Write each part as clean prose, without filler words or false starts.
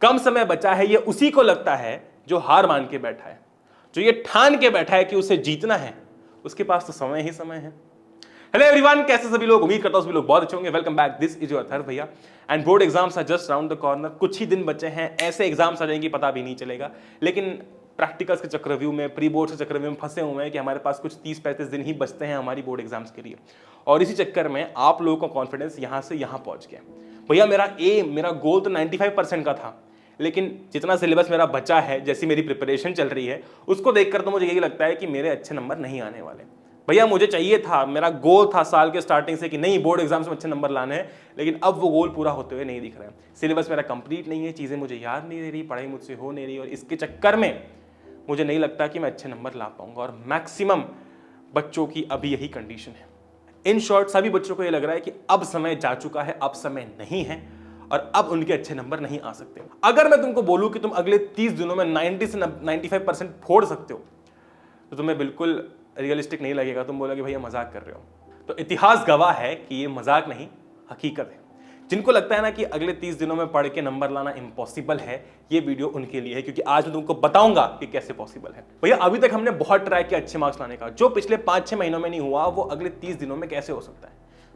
कम समय बचा है ये उसी को लगता है जो हार मान के बैठा है, जो ये ठान के बैठा है कि उसे जीतना है, उसके पास तो समय ही समय है। हेलो एवरीवन, कैसे सभी लोग? उम्मीद करता हूं सभी लोग बहुत अच्छे होंगे। Welcome back, this is your Atharva भैया and board exams are just round the corner. कुछ ही दिन बचे हैं, ऐसे एग्जाम्स आ जाएंगे पता भी नहीं चलेगा, लेकिन प्रैक्टिकल्स के चक्रव्यूह में, प्री बोर्ड के चक्रव्यूह में फंसे हुए हैं कि हमारे पास कुछ 30-35 दिन ही बचते हैं हमारी बोर्ड एग्जाम्स के लिए, और इसी चक्कर में आप लोगों का कॉन्फिडेंस यहाँ से यहाँ पहुँच गया। भैया मेरा गोल तो 95% का था, लेकिन जितना सिलेबस मेरा बचा है, जैसी मेरी प्रिपरेशन चल रही है, उसको देखकर तो मुझे यही लगता है कि मेरे अच्छे नंबर नहीं आने वाले। भैया मुझे चाहिए था, मेरा गोल था साल के स्टार्टिंग से कि नहीं बोर्ड एग्जाम्स में अच्छे नंबर लाने हैं, लेकिन अब वो गोल पूरा होते हुए नहीं दिख रहा है। सिलेबस मेरा कंप्लीट नहीं है, चीज़ें मुझे याद नहीं रही, पढ़ाई मुझसे हो नहीं रही, और इसके चक्कर में मुझे नहीं लगता कि मैं अच्छे नंबर ला पाऊंगा। और मैक्सिमम बच्चों की अभी यही कंडीशन है। इन शॉर्ट सभी बच्चों को ये लग रहा है कि अब समय जा चुका है, अब समय नहीं है, और अब उनके अच्छे नंबर नहीं आ सकते। अगर मैं तुमको बोलूं कि तुम अगले 30 दिनों में 90 से 95% फोड़ सकते हो, तो तुम्हें बिल्कुल रियलिस्टिक नहीं लगेगा। तुम बोलोगे भैया मजाक कर रहे हो। तो इतिहास गवाह है कि ये मजाक नहीं, हकीकत है। जिनको लगता है ना कि अगले 30 दिनों में पढ़ के नंबर लाना इम्पॉसिबल है, ये वीडियो उनके लिए है, क्योंकि आज मैं तुमको बताऊंगा कि कैसे पॉसिबल है। भैया अभी तक हमने बहुत ट्राई किया अच्छे मार्क्स लाने का, जो पिछले 5-6 महीनों में नहीं हुआ वो अगले 30 दिनों में कैसे हो सकता है,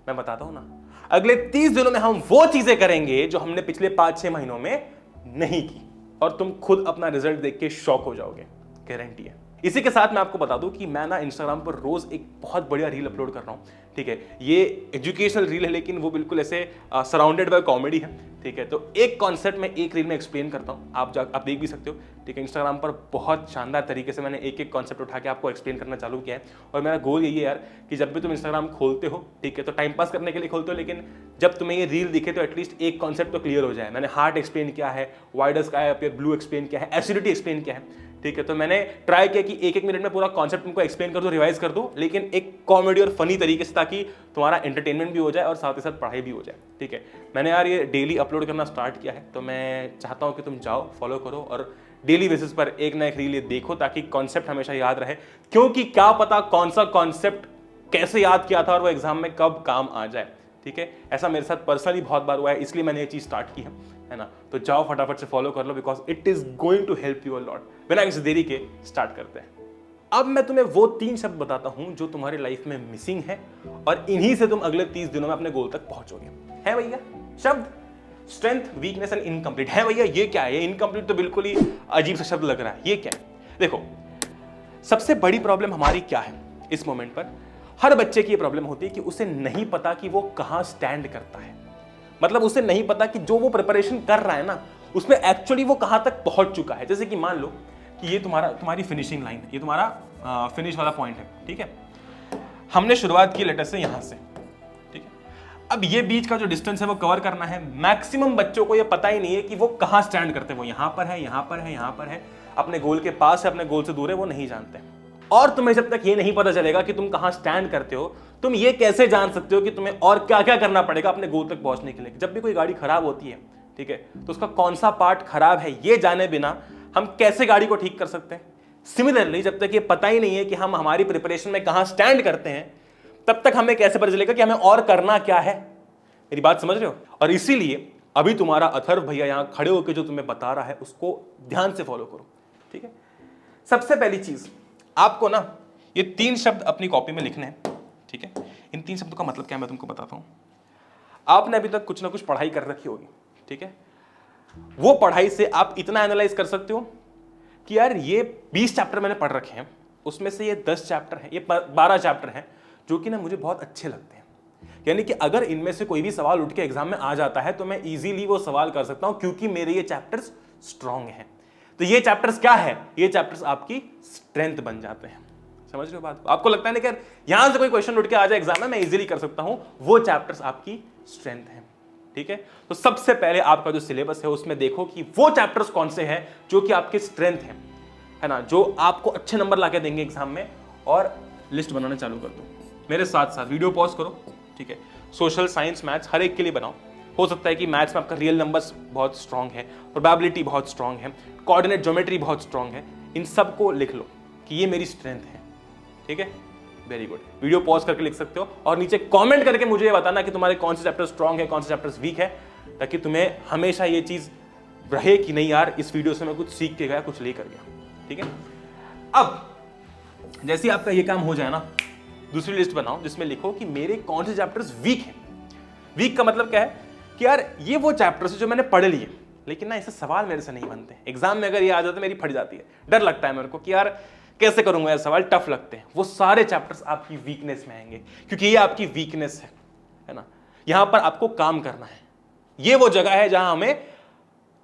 मैं बताता हूं ना। अगले 30 दिनों में हम वो चीजें करेंगे जो हमने पिछले 5-6 महीनों में नहीं की, और तुम खुद अपना रिजल्ट देख के शॉक हो जाओगे, गारंटी है। इसी के साथ मैं आपको बता दूं कि मैं ना इंस्टाग्राम पर रोज एक बहुत बढ़िया रील अपलोड कर रहा हूं, ठीक है। ये एजुकेशनल रील है, लेकिन वो बिल्कुल ऐसे सराउंडेड बाय कॉमेडी है, ठीक है। तो एक कॉन्सेप्ट मैं एक रील में एक्सप्लेन करता हूं, आप देख भी सकते हो, ठीक है। इंस्टाग्राम पर बहुत शानदार तरीके से मैंने एक कॉन्सेप्ट उठा के आपको एक्सप्लेन करना चालू किया है। और मेरा गोल यही है यार कि जब भी तुम इंस्टाग्राम खोलते हो, ठीक है, तो टाइम पास करने के लिए खोलते हो, लेकिन जब तुम्हें ये रील दिखे तो एटलीस्ट एक कॉन्सेप्ट तो क्लियर हो जाए। मैंने हार्ट एक्सप्लेन किया है, why does sky appear blue explain किया है, एसिडिटी एक्सप्लेन किया है, ठीक है। तो मैंने ट्राई किया कि एक मिनट में पूरा कॉन्सेप्ट तुमको एक्सप्लेन कर दो, रिवाइज कर दो, लेकिन एक कॉमेडी और फनी तरीके से, ताकि तुम्हारा एंटरटेनमेंट भी हो जाए और साथ ही साथ पढ़ाई भी हो जाए, ठीक है। मैंने यार ये डेली अपलोड करना स्टार्ट किया है, तो मैं चाहता हूं कि तुम जाओ फॉलो करो और डेली बेसिस पर एक ना एक रील ये देखो, ताकि कॉन्सेप्ट हमेशा याद रहे। क्योंकि क्या पता कौन सा कॉन्सेप्ट कैसे याद किया था और वो एग्जाम में कब काम आ जाए, ठीक है। ऐसा मेरे साथ पर्सनली बहुत बार हुआ है, इसलिए मैंने ये चीज स्टार्ट की है ना। तो जाओ फटाफट से फॉलो कर लो, because it is going to help you a lot. बिना किसी देरी के स्टार्ट करते हैं। अब मैं तुम्हें वो 3 शब्द बताता हूं जो तुम्हारी लाइफ में मिसिंग है, और इन्हीं से तुम अगले 30 दिनों में अपने गोल तक पहुंचोगे। है भैया शब्द? Strength, weakness and incomplete. है भैया ये क्या है? ये इनकम्प्लीट तो बिल्कुल ही अजीब सा शब्द लग रहा है, ये क्या है? देखो, सबसे बड़ी प्रॉब्लम हमारी क्या है इस मोमेंट पर? हर बच्चे की ये प्रॉब्लम होती है कि उसे नहीं पता कि वो कहां स्टैंड करता है। मतलब उसे नहीं पता कि जो वो प्रिपरेशन कर रहा है ना, उसमें एक्चुअली वो कहां तक पहुंच चुका है। जैसे कि मान लो कि ये तुम्हारी फिनिशिंग लाइन है, ये तुम्हारा फिनिश वाला पॉइंट है, ठीक है। हमने शुरुआत की लेटर से यहां से, ठीक है। अब ये बीच का जो डिस्टेंस है वो कवर करना है। मैक्सिमम बच्चों को ये पता ही नहीं है कि वो कहां स्टैंड करते हैं। वो यहां पर है, यहां पर है, यहां पर है, अपने गोल के पास है, अपने गोल से दूर है, वो नहीं जानते। और तुम्हें जब तक ये नहीं पता चलेगा कि तुम कहां स्टैंड करते हो, तुम ये कैसे जान सकते हो कि तुम्हें और क्या क्या करना पड़ेगा अपने गोल तक पहुंचने के लिए। जब भी कोई गाड़ी खराब होती है, ठीक है, तो उसका कौन सा पार्ट खराब है ये जाने बिना हम कैसे गाड़ी को ठीक कर सकते हैं। सिमिलरली जब तक ये पता ही नहीं है कि हम हमारी प्रिपरेशन में कहां स्टैंड करते हैं, तब तक हमें कैसे पता चलेगा कि हमें और करना क्या है। मेरी बात समझ रहे हो? और इसीलिए अभी तुम्हारा अथर्व भैया यहां खड़े होकर जो तुम्हें बता रहा है उसको ध्यान से फॉलो करो, ठीक है। सबसे पहली चीज, आपको ना ये 3 शब्द अपनी कॉपी में लिखने हैं, ठीक है। इन 3 शब्दों का मतलब क्या है मैं तुमको बताता हूं। आपने अभी तक कुछ ना कुछ पढ़ाई कर रखी होगी, ठीक है। वो पढ़ाई से आप इतना एनालाइज कर सकते हो कि यार ये 20 चैप्टर मैंने पढ़ रखे हैं, उसमें से ये 10 चैप्टर हैं, ये 12 चैप्टर हैं जो कि ना मुझे बहुत अच्छे लगते हैं। यानी कि अगर इनमें से कोई भी सवाल उठ के एग्जाम में आ जाता है तो मैं इजीली वो सवाल कर सकता हूं, क्योंकि मेरे ये चैप्टर्स स्ट्रांग हैं। तो ये चैप्टर्स क्या है? ये चैप्टर्स आपकी स्ट्रेंथ बन जाते हैं। समझ रहे हो बात को? आपको लगता है ना कि यार यहां से कोई क्वेश्चन उठ के आ जाए एग्जाम में, मैं इजीली कर सकता हूं, वो चैप्टर्स आपकी स्ट्रेंथ है, ठीक है। तो सबसे पहले आपका जो सिलेबस है उसमें देखो कि वो चैप्टर्स कौन से हैं जो कि आपके स्ट्रेंथ है ना, जो आपको अच्छे नंबर लाके देंगे एग्जाम में। और लिस्ट बनाना चालू कर दो मेरे साथ साथ, वीडियो पॉज करो, ठीक है। सोशल, साइंस, मैथ्स हर एक के लिए बनाओ। हो सकता है कि मैथ्स में आपका रियल नंबर्स बहुत स्ट्रांग है, प्रोबेबिलिटी बहुत स्ट्रांग है, कोऑर्डिनेट ज्योमेट्री बहुत स्ट्रांग है। इन सबको लिख लो कि ये मेरी स्ट्रेंथ है, ठीक है। Very good. वीडियो पॉज करके लिख सकते हो और नीचे कमेंट करके मुझे ये बताना कि तुम्हारे कौन से चैप्टर स्ट्रांग है, कौन से चैप्टर्स वीक है, ताकि तुम्हें हमेशा ये चीज रहे कि नहीं यार इस वीडियो से मैं कुछ सीख के गया, कुछ लेकर गया। ठीक है, अब जैसे आपका ये काम हो जाए ना, दूसरी लिस्ट बनाओ जिसमें लिखो कि मेरे कौन से चैप्टर्स वीक हैं। वीक का मतलब क्या है कि यार ये वो चैप्टर्स है जो मैंने पढ़ लिए, लेकिन ना ऐसे सवाल मेरे से नहीं बनते, एग्जाम में अगर ये आ जाते मेरी फट जाती है, डर लगता है मेरे को कि यार कैसे करूंगा, ये सवाल टफ लगते हैं। वो सारे चैप्टर्स आपकी वीकनेस में आएंगे, क्योंकि ये आपकी वीकनेस है ना। यहां पर आपको काम करना है, ये वो जगह है जहां हमें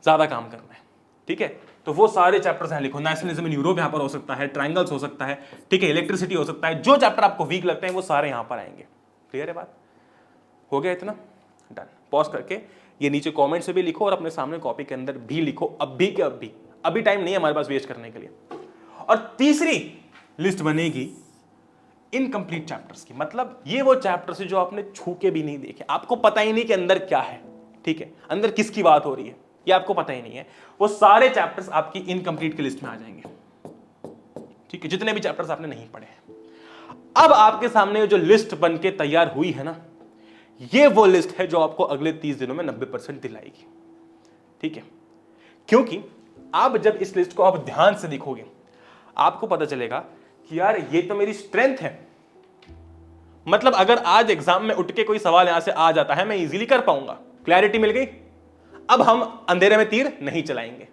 ज्यादा काम करना है। ठीक है, तो वो सारे चैप्टर्स यहां लिखो। नेशनलिज्म इन यूरोप यहां पर हो सकता है, ट्रायंगल्स हो सकता है, ठीक है, इलेक्ट्रिसिटी हो सकता है। जो चैप्टर आपको वीक लगते हैं वो सारे यहां पर आएंगे। क्लियर है बात? हो गया इतना? डन। पॉज करके ये नीचे कमेंट से भी लिखो और अपने सामने कॉपी के अंदर भी लिखो, अब भी के अब भी। अभी टाइम नहीं है हमारे पास वेस्ट करने के लिए। और तीसरी लिस्ट बनेगी इनकम्प्लीट चैप्टर्स की, मतलब ये वो चैप्टर्स है जो आपने छू के भी नहीं देखे, आपको पता ही नहीं कि अंदर क्या है। ठीक है, अंदर किसकी बात हो रही है ये आपको पता ही नहीं है। वो सारे चैप्टर्स आपकी इनकम्प्लीट की लिस्ट में आ जाएंगे। ठीक है, जितने भी चैप्टर्स आपने नहीं पढ़े हैं। अब आपके सामने जो लिस्ट बन के तैयार हुई है ना, ये वो लिस्ट है जो आपको अगले 30 दिनों में 90% दिलाएगी। ठीक है, क्योंकि आप जब इस लिस्ट को आप ध्यान से देखोगे आपको पता चलेगा कि यार ये तो मेरी स्ट्रेंथ है। मतलब अगर आज एग्जाम में उठ के कोई सवाल यहां से आ जाता है मैं इजीली कर पाऊंगा। क्लैरिटी मिल गई? अब हम अंधेरे में तीर नहीं चलाएंगे।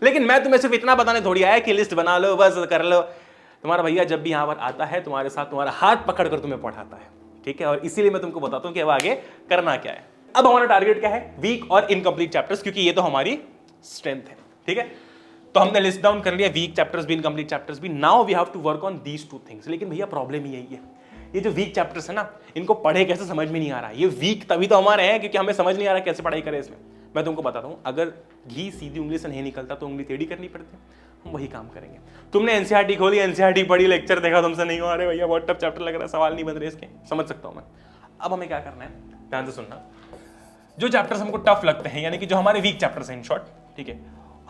लेकिन मैं तुम्हें सिर्फ इतना बताने थोड़ी आया कि लिस्ट बना लो बस कर लो। तुम्हारा भैया जब भी यहां पर आता है तुम्हारे साथ तुम्हारा हाथ पकड़कर तुम्हें पढ़ाता है। ठीक है, और इसीलिए मैं तुमको बताता हूं कि अब आगे करना क्या है। अब हमारा टारगेट क्या है? वीक और इनकम्प्लीट चैप्टर्स, क्योंकि ये तो हमारी स्ट्रेंथ है। ठीक है, तो हमने लिस्ट डाउन कर लिया, वीक चैप्टर्स भी इनकम्प्लीट चैप्टर्स भी। Now we have to work on these two things. लेकिन भैया प्रॉब्लम ही यही है, ये जो वीक चैप्टर्स है ना, इनको पढ़े कैसे समझ में नहीं आ रहा। ये वीक तभी तो हमारे हैं क्योंकि हमें समझ नहीं आ रहा कैसे पढ़ाई करें इसमें। मैं तुमको बताता हूं, अगर घी सीधी उंगली से नहीं निकलता तो उंगली टेढ़ी करनी पड़ती है। हम वही काम करेंगे। तुमने एनसीईआरटी खोली, एनसीईआरटी पढ़ी, लेक्चर देखा, तुमसे नहीं हो रहे भैया बहुत टफ चैप्टर लग रहा है, सवाल नहीं बन रहे इसके, समझ सकता हूं मैं। अब हमें क्या करना है, ध्यान से सुनना। जो चैप्टर्स हमको टफ लगते हैं, यानी कि जो हमारे वीक चैप्टर्स हैं इन शॉर्ट, ठीक है,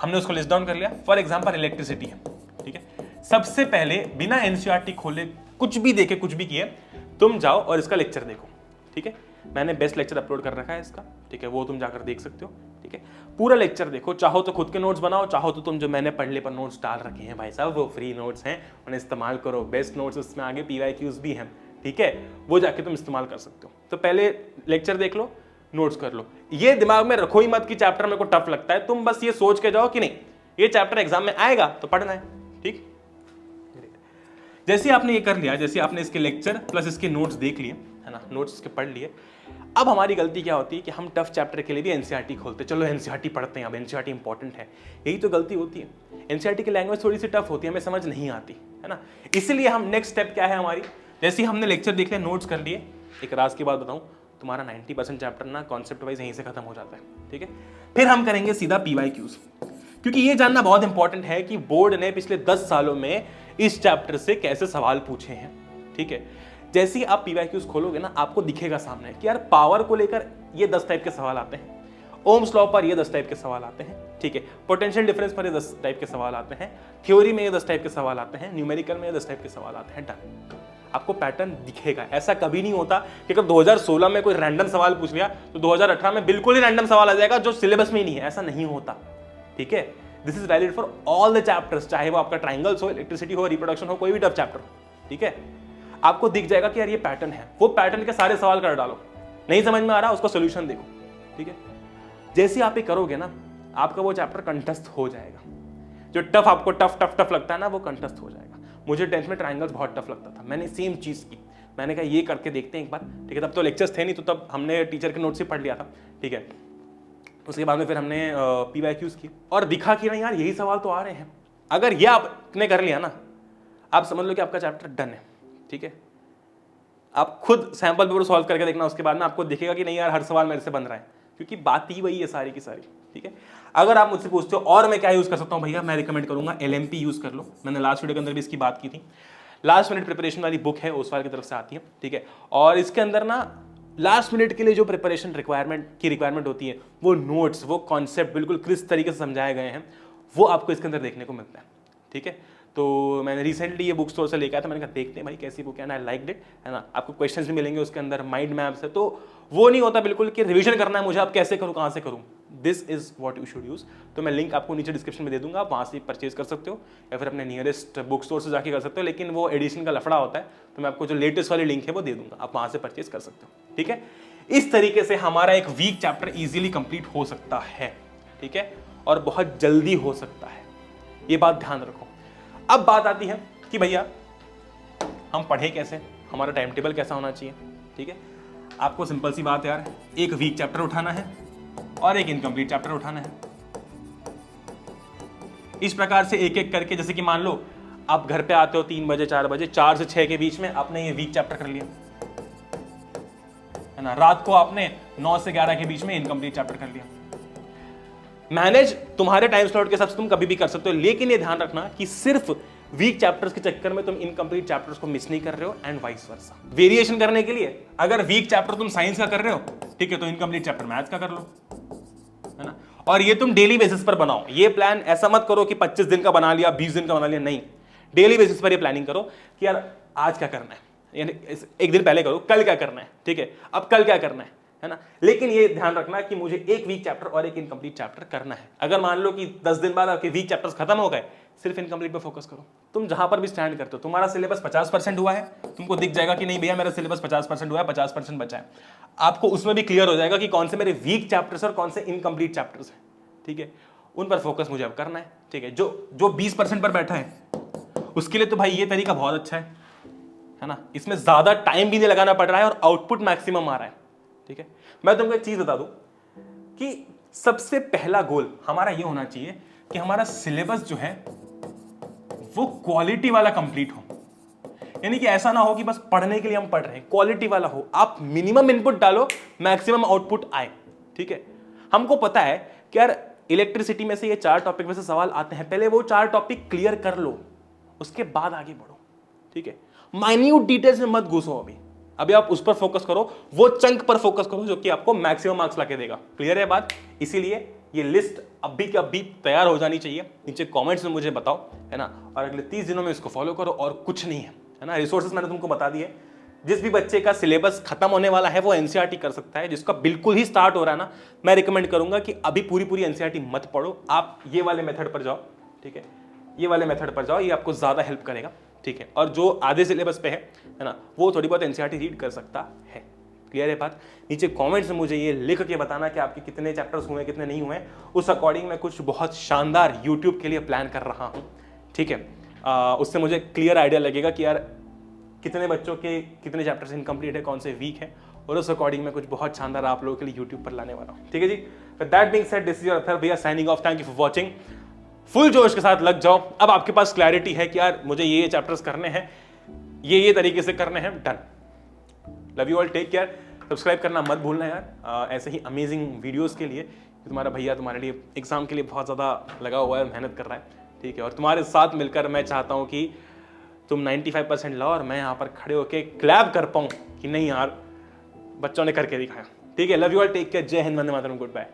हमने उसको लिस्ट डाउन कर लिया। फॉर एग्जांपल इलेक्ट्रिसिटी है। ठीक है, सबसे पहले बिना एनसीईआरटी खोले कुछ भी देखे कुछ भी किए तुम जाओ और इसका लेक्चर देखो। ठीक है, मैंने बेस्ट लेक्चर अपलोड कर रखा है इसका। ठीक है, वो तुम जाकर देख सकते हो। ठीक है, पूरा लेक्चर देखो, चाहो तो खुद के नोट्स बनाओ, चाहो तो तुम जो मैंने पढ़ने पर नोट्स डाल रखे हैं भाई साहब वो फ्री नोट्स हैं, उन्हें इस्तेमाल करो। बेस्ट नोट्स उसमें आगे PYQs भी हैं। ठीक है, वो जाके तुम इस्तेमाल कर सकते हो। तो पहले लेक्चर देख लो, नोट्स कर लो। ये दिमाग में रखो ही मत कि चैप्टर मेरे को टफ लगता है। तुम बस ये सोच के जाओ कि नहीं ये चैप्टर एग्जाम में आएगा तो पढ़ना है। ठीक, जैसे आपने ये कर लिया, जैसे आपने इसके लेक्चर प्लस इसके नोट्स देख लिए है ना, नोट्स इसके पढ़ लिए। अब हमारी गलती क्या होती है कि हम टफ चैप्टर के लिए भी एनसीईआरटी खोलते, चलो एनसीईआरटी पढ़ते हैं, अब एनसीईआरटी इंपॉर्टेंट है। यही तो गलती होती है। एनसीईआरटी की लैंग्वेज थोड़ी सी टफ होती है, हमें समझ नहीं आती है ना। इसीलिए हम नेक्स्ट स्टेप क्या है हमारी, जैसे ही हमने लेक्चर देख लिया, नोट्स कर लिए, एक राज की बात बताऊं, तुम्हारा 90% चैप्टर ना कॉन्सेप्ट वाइज यहीं से खत्म हो जाता है। ठीक है, फिर हम करेंगे सीधा PYQs, क्योंकि ये जानना बहुत इंपॉर्टेंट है कि बोर्ड ने पिछले 10 सालों में इस चैप्टर से कैसे सवाल पूछे हैं। ठीक है, जैसे ही आप PYQs खोलोगे ना आपको दिखेगा सामने कि यार पावर को लेकर ये 10 टाइप के सवाल आते हैं, ओम्स लॉ पर ये 10 टाइप के सवाल आते हैं। ठीक है, पोटेंशियल डिफरेंस पर ये 10 टाइप के सवाल आते हैं, थ्योरी में ये 10 टाइप के सवाल आते हैं, न्यूमेरिकल में ये 10 टाइप के सवाल आते हैं। डन, आपको पैटर्न दिखेगा। ऐसा कभी नहीं होता कि अगर 2016 में कोई रैंडम सवाल पूछ लिया तो 2018 में बिल्कुल ही रैंडम सवाल आ जाएगा जो सिलेबस में ही नहीं है, ऐसा नहीं होता। ठीक है, this is valid for all the chapters, चाहे वो आपका ट्रायंगल्स हो, इलेक्ट्रिसिटी हो, रिप्रोडक्शन हो, कोई भी टफ चैप्टर हो। ठीक है, आपको दिख जाएगा कि यार ये पैटर्न है, वो पैटर्न के सारे सवाल कर डालो। नहीं समझ में आ रहा उसका सोल्यूशन देखो। ठीक है, जैसे आप ये करोगे ना आपका वो चैप्टर कंठस्थ हो जाएगा। जो टफ आपको टफ लगता है ना वो कंठस्थ हो जाएगा। मुझे 10th में ट्रायंगल्स बहुत टफ लगता था, मैंने सेम चीज की, मैंने कहा ये करके देखते हैं एक बार। ठीक है, तब तो लेक्चर्स थे नहीं, तो तब हमने टीचर के नोट्स ही पढ़ लिया था। ठीक है, उसके बाद में फिर हमने PYQs की और दिखा कि नहीं यार यही सवाल तो आ रहे हैं। अगर ये आपने कर लिया ना आप समझ लो कि आपका चैप्टर डन है। ठीक है, आप खुद सैंपल पेपर सॉल्व करके देखना, उसके बाद में आपको दिखेगा कि नहीं यार हर सवाल मेरे से बन रहा है, क्योंकि बात ही वही है सारी की सारी। ठीक है, अगर आप मुझसे पूछते हो और मैं क्या यूज कर सकता हूं भैया, मैं रिकमेंड करूंगा LMP यूज कर लो। मैंने लास्ट वीडियो के अंदर भी इसकी बात की थी। लास्ट मिनट प्रिपरेशन वाली बुक है, ओसवाल की तरफ से आती है। ठीक है, और इसके अंदर ना लास्ट मिनट के लिए जो प्रिपरेशन रिक्वायरमेंट होती है, वो नोट्स, वो कॉन्सेप्ट बिल्कुल क्रिस्प तरीके से समझाए गए हैं, वो आपको इसके अंदर देखने को मिलता है। ठीक है, तो मैंने रिसेंटली ये बुक स्टोर से लेकर आया था, मैंने कहा देखते हैं भाई कैसी बुक है ना, आई लाइक इट, है ना। आपको क्वेश्चंस भी मिलेंगे उसके अंदर, माइंड मैप्स है, तो वो नहीं होता बिल्कुल कि रिवीजन करना है मुझे, अब कैसे करूँ, कहाँ से करूँ, this is what you should use. तो मैं लिंक आपको नीचे डिस्क्रिप्शन में दे दूंगा, आप वहाँ से परचेज कर सकते हो या फिर अपने नियरेस्ट बुक स्टोर से जाके कर सकते हो, लेकिन वो एडिशन का लफड़ा होता है, तो मैं आपको जो लेटेस्ट वाली लिंक है वो दे दूंगा, आप वहाँ से परचेज कर सकते हो, ठीक है। इस तरीके से हमारा एक वीक चैप्टर ईजिली कंप्लीट हो सकता है, ठीक है, और बहुत जल्दी हो सकता है, ये बात ध्यान रखो। अब बात आती है कि भैया हम पढ़े कैसे, हमारा टाइम टेबल कैसा होना चाहिए, ठीक है। आपको सिंपल सी बात है यार, एक वीक चैप्टर उठाना है और एक इनकम्प्लीट चैप्टर उठाना है। इस प्रकार से एक एक करके, जैसे कि मान लो आप घर पे आते हो 3 बजे 4 बजे, 4 से 6 के बीच में आपने ये वीक चैप्टर कर लिया, है ना। रात को आपने 9 से 11 के बीच में इनकम्प्लीट चैप्टर कर लिया। मैनेज तुम्हारे टाइम स्लॉट के हिसाब से तुम कभी भी कर सकते हो, लेकिन ये ध्यान रखना कि सिर्फ वीक चैप्टर्स के चक्कर में तुम इनकम्प्लीट चैप्टर्स को मिस नहीं कर रहे हो, एंड वाइस वर्सा। वेरिएशन करने के लिए अगर वीक चैप्टर तुम साइंस का कर रहे हो, ठीक है, तो इनकम्प्लीट चैप्टर मैथ्स का कर लो, है ना। और ये तुम डेली बेसिस पर बनाओ, ये प्लान ऐसा मत करो कि 25 दिन का बना लिया, 20 दिन का बना लिया, नहीं, डेली बेसिस पर ये प्लानिंग करो कि यार आज क्या करना है, यानी एक दिन पहले करो कल क्या करना है, ठीक है, अब कल क्या करना है ना। लेकिन ये ध्यान रखना कि मुझे एक वीक चैप्टर और एक इनकम्प्लीट चैप्टर करना है। अगर मान लो कि 10 दिन बाद आपके वीक चैप्टर्स खत्म हो गए, सिर्फ इनकम्प्लीट पे फोकस करो। तुम जहां पर भी स्टैंड करते हो, तुम्हारा सिलेबस 50% हुआ है, तुमको दिख जाएगा कि नहीं भैया मेरा सिलेबस 50% हुआ है, 50% बचा है, आपको उसमें भी क्लियर हो जाएगा कि कौन से मेरे वीक चैप्टर्स और कौन से इनकम्प्लीट चैप्टर्स हैं, ठीक है। उन पर फोकस मुझे अब करना है, ठीक है। जो 20% पर बैठा है उसके लिए तो भाई ये तरीका बहुत अच्छा है ना, इसमें ज्यादा टाइम भी नहीं लगाना पड़ रहा है और आउटपुट मैक्सिमम आ रहा है, ठीक है। मैं तुमको एक चीज बता दूं कि सबसे पहला गोल हमारा ये होना चाहिए कि हमारा सिलेबस जो है वो क्वालिटी वाला कंप्लीट हो, यानी कि ऐसा ना हो कि बस पढ़ने के लिए हम पढ़ रहे हैं, क्वालिटी वाला हो। आप मिनिमम इनपुट डालो, मैक्सिमम आउटपुट आए, ठीक है। हमको पता है कि यार इलेक्ट्रिसिटी में से ये 4 टॉपिक में से सवाल आते हैं, पहले वो 4 टॉपिक क्लियर कर लो, उसके बाद आगे बढ़ो, ठीक है। माइन्यूट डिटेल्स में मत घुसो, अभी आप उस पर फोकस करो, वो चंक पर फोकस करो जो कि आपको मैक्सिमम मार्क्स लाके देगा। क्लियर है बात? इसीलिए ये लिस्ट अभी के अभी तैयार हो जानी चाहिए, नीचे कमेंट्स में मुझे बताओ, है ना। और अगले 30 दिनों में इसको फॉलो करो, और कुछ नहीं है ना। रिसोर्सेज मैंने तुमको बता दिए, जिस भी बच्चे का सिलेबस खत्म होने वाला है वो एनसीईआरटी कर सकता है, जिसका बिल्कुल ही स्टार्ट हो रहा है ना, मैं रिकमेंड करूंगा कि अभी पूरी एनसीईआरटी मत पढ़ो, आप ये वाले मेथड पर जाओ, ठीक है, ये वाले मेथड पर जाओ, ये आपको ज्यादा हेल्प करेगा, ठीक है। और जो आधे सिलेबस पे है ना, वो थोड़ी बहुत एनसीईआरटी रीड कर सकता है। क्लियर है बात? नीचे कमेंट्स में मुझे ये लिख के बताना कि आपके कितने चैप्टर्स हुए, कितने नहीं हुए, उस अकॉर्डिंग मैं कुछ बहुत शानदार यूट्यूब के लिए प्लान कर रहा हूँ, ठीक है। उससे मुझे क्लियर आइडिया लगेगा कि यार कितने बच्चों के कितने चैप्टर्स इनकम्प्लीट है, कौन से वीक है, और उस अकॉर्डिंग मैं कुछ बहुत शानदार आप लोगों के लिए यूट्यूब पर लाने वाला हूँ, ठीक है जी। With that being said, this is your Atharva, we are signing off. Thank you for watching. Full जोश के साथ लग जाओ, अब आपके पास क्लैरिटी है कि यार मुझे ये चैप्टर्स करने हैं, ये तरीके से करने हैं, done. Love you all, take care, subscribe करना मत भूलना यार, ऐसे ही अमेजिंग वीडियोस के लिए। तुम्हारा भैया तुम्हारे लिए एग्जाम के लिए बहुत ज़्यादा लगा हुआ है, मेहनत कर रहा है, ठीक है। और तुम्हारे साथ मिलकर मैं चाहता हूँ कि तुम 95% लाओ और मैं यहाँ पर खड़े होकर क्लैप कर पाऊँ कि नहीं यार बच्चों ने करके दिखाया, ठीक है। Love you all, take care, जय हिंद, वंदे मातरम, गुड बाय।